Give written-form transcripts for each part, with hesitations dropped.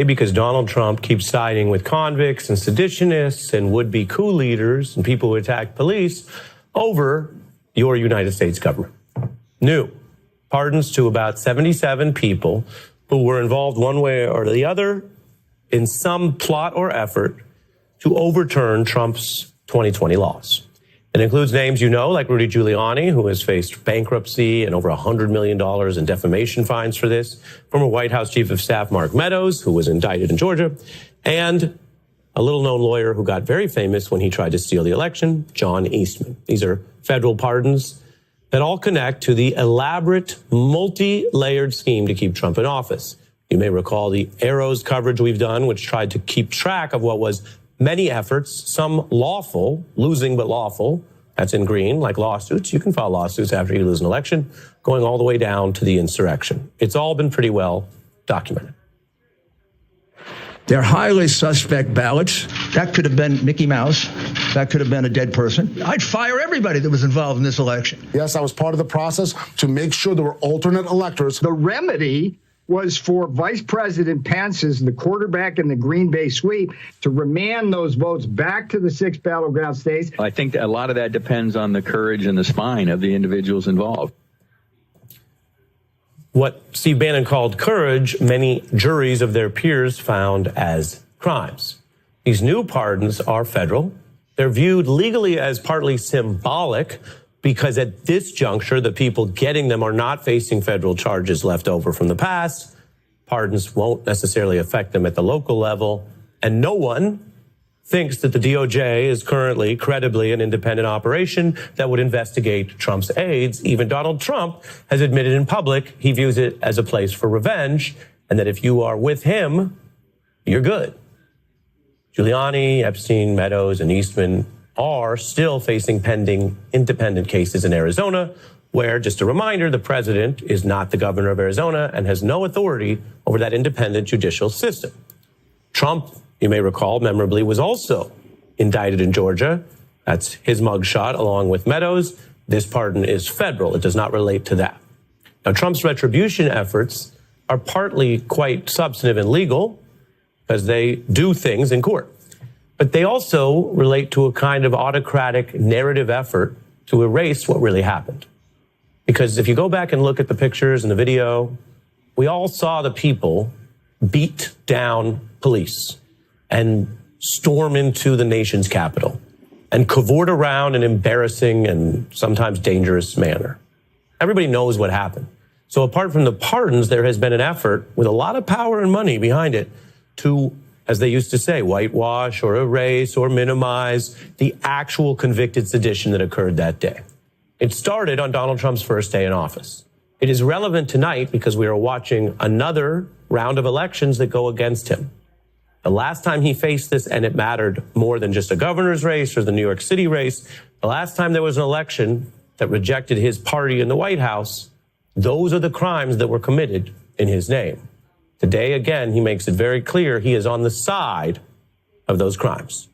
Because Donald Trump keeps siding with convicts and seditionists and would-be coup leaders and people who attack police over your United States government. New pardons to about 77 people who were involved one way or the other in some plot or effort to overturn Trump's 2020 laws. It includes names you know, like Rudy Giuliani, who has faced bankruptcy and over $100 million in defamation fines for this, former White House Chief of Staff Mark Meadows, who was indicted in Georgia, and a little-known lawyer who got very famous when he tried to steal the election, John Eastman. These are federal pardons that all connect to the elaborate, multi-layered scheme to keep Trump in office. You may recall the Arrows coverage we've done, which tried to keep track of what was many efforts, some lawful, losing but lawful, that's in green, like lawsuits. You can file lawsuits after you lose an election, going all the way down to the insurrection. It's all been pretty well documented. They're highly suspect ballots. That could have been Mickey Mouse. That could have been a dead person. I'd fire everybody that was involved in this election. Yes, I was part of the process to make sure there were alternate electors. The remedy was for Vice President Pence's, the quarterback in the Green Bay sweep, to remand those votes back to the 6 battleground states. I think a lot of that depends on the courage and the spine of the individuals involved. What Steve Bannon called courage, many juries of their peers found as crimes. These new pardons are federal. They're viewed legally as partly symbolic because at this juncture, the people getting them are not facing federal charges left over from the past. Pardons won't necessarily affect them at the local level. And no one thinks that the DOJ is currently credibly an independent operation that would investigate Trump's aides. Even Donald Trump has admitted in public he views it as a place for revenge, and that if you are with him, you're good. Giuliani, Epstein, Meadows, and Eastman are still facing pending independent cases in Arizona, where, just a reminder, the president is not the governor of Arizona and has no authority over that independent judicial system. Trump, you may recall, memorably, was also indicted in Georgia. That's his mugshot, along with Meadows. This pardon is federal. It does not relate to that. Now, Trump's retribution efforts are partly quite substantive and legal because they do things in court. But they also relate to a kind of autocratic narrative effort to erase what really happened. Because if you go back and look at the pictures and the video, we all saw the people beat down police and storm into the nation's capital and cavort around in embarrassing and sometimes dangerous manner. Everybody knows what happened. So apart from the pardons, there has been an effort with a lot of power and money behind it to, as they used to say, whitewash or erase or minimize the actual convicted sedition that occurred that day. It started on Donald Trump's first day in office. It is relevant tonight because we are watching another round of elections that go against him. The last time he faced this, and it mattered more than just a governor's race or the New York City race, the last time there was an election that rejected his party in the White House, those are the crimes that were committed in his name. Today, again, he makes it very clear he is on the side of those crimes.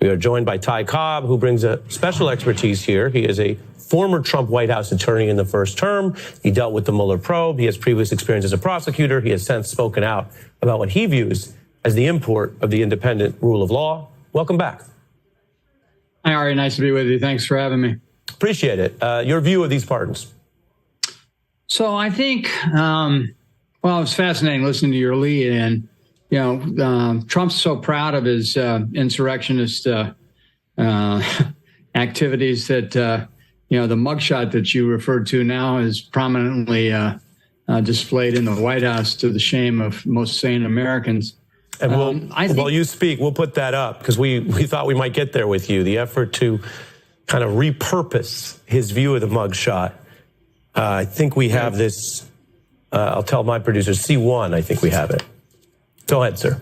We are joined by Ty Cobb, who brings a special expertise here. He is a former Trump White House attorney in the first term. He dealt with the Mueller probe. He has previous experience as a prosecutor. He has since spoken out about what he views as the import of the independent rule of law. Welcome back. Hi, Ari. Nice to be with you. Thanks for having me. Appreciate it. Your view of these pardons? So I think, well, it was fascinating listening to your lead. And, you know, Trump's so proud of his insurrectionist activities that, you know, the mugshot that you referred to now is prominently displayed in the White House to the shame of most sane Americans. And while you speak, we'll put that up because we thought we might get there with you. The effort to kind of repurpose his view of the mugshot. I think we have this. I'll tell my producer, C1, I think we have it. Go ahead, sir.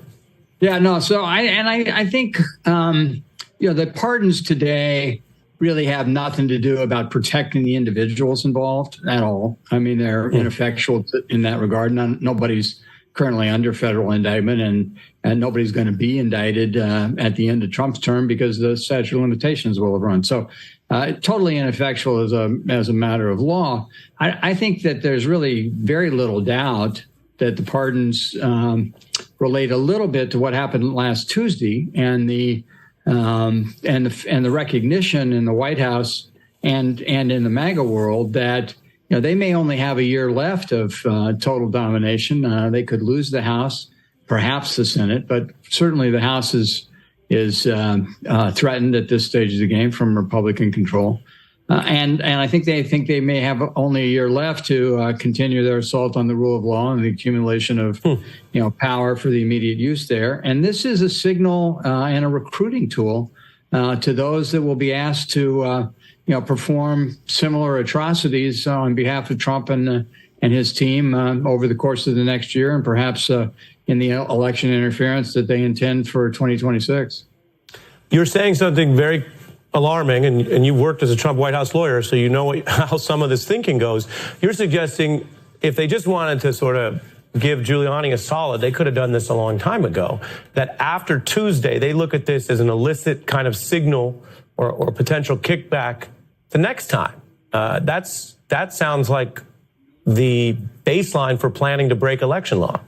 Yeah, no. So I think, you know, the pardons today really have nothing to do about protecting the individuals involved at all. I mean, they're ineffectual in that regard. Nobody's currently under federal indictment, and nobody's going to be indicted at the end of Trump's term because the statute of limitations will have run. So totally ineffectual as a matter of law. I think that there's really very little doubt that the pardons relate a little bit to what happened last Tuesday and the recognition in the White House and in the MAGA world that they may only have a year left of total domination. They could lose the House, perhaps the Senate, but certainly the House is threatened at this stage of the game from Republican control. And I think they may have only a year left to continue their assault on the rule of law and the accumulation of power for the immediate use there. And this is a signal and a recruiting tool to those that will be asked to perform similar atrocities on behalf of Trump and his team over the course of the next year, and perhaps in the election interference that they intend for 2026. You're saying something very alarming, and you worked as a Trump White House lawyer, so you know how some of this thinking goes. You're suggesting if they just wanted to sort of give Giuliani a solid, they could have done this a long time ago, that after Tuesday, they look at this as an illicit kind of signal or potential kickback the next time. That sounds like the baseline for planning to break election law.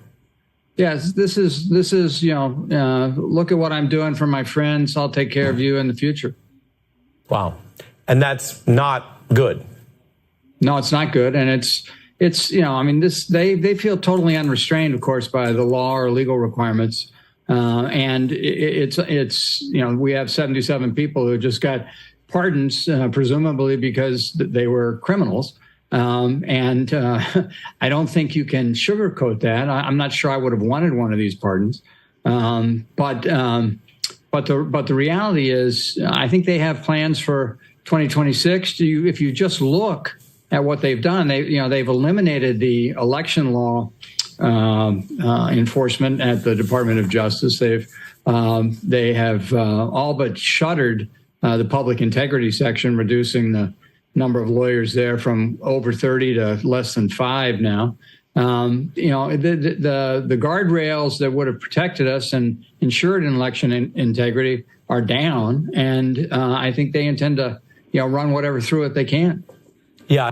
Yes, this is look at what I'm doing for my friends. I'll take care of you in the future. Wow. And that's not good. No, it's not good. And it's they feel totally unrestrained, of course, by the law or legal requirements. And it's we have 77 people who just got pardons, presumably because they were criminals. And I don't think you can sugarcoat that. I'm not sure I would have wanted one of these pardons. But the reality is, I think they have plans for 2026. If you just look at what they've done, they've eliminated the election law enforcement at the Department of Justice. They have all but shuttered the public integrity section, reducing the number of lawyers there from over 30 to less than 5 now. The guardrails that would have protected us and ensured an election integrity are down, and I think they intend to run whatever through it they can. Yeah.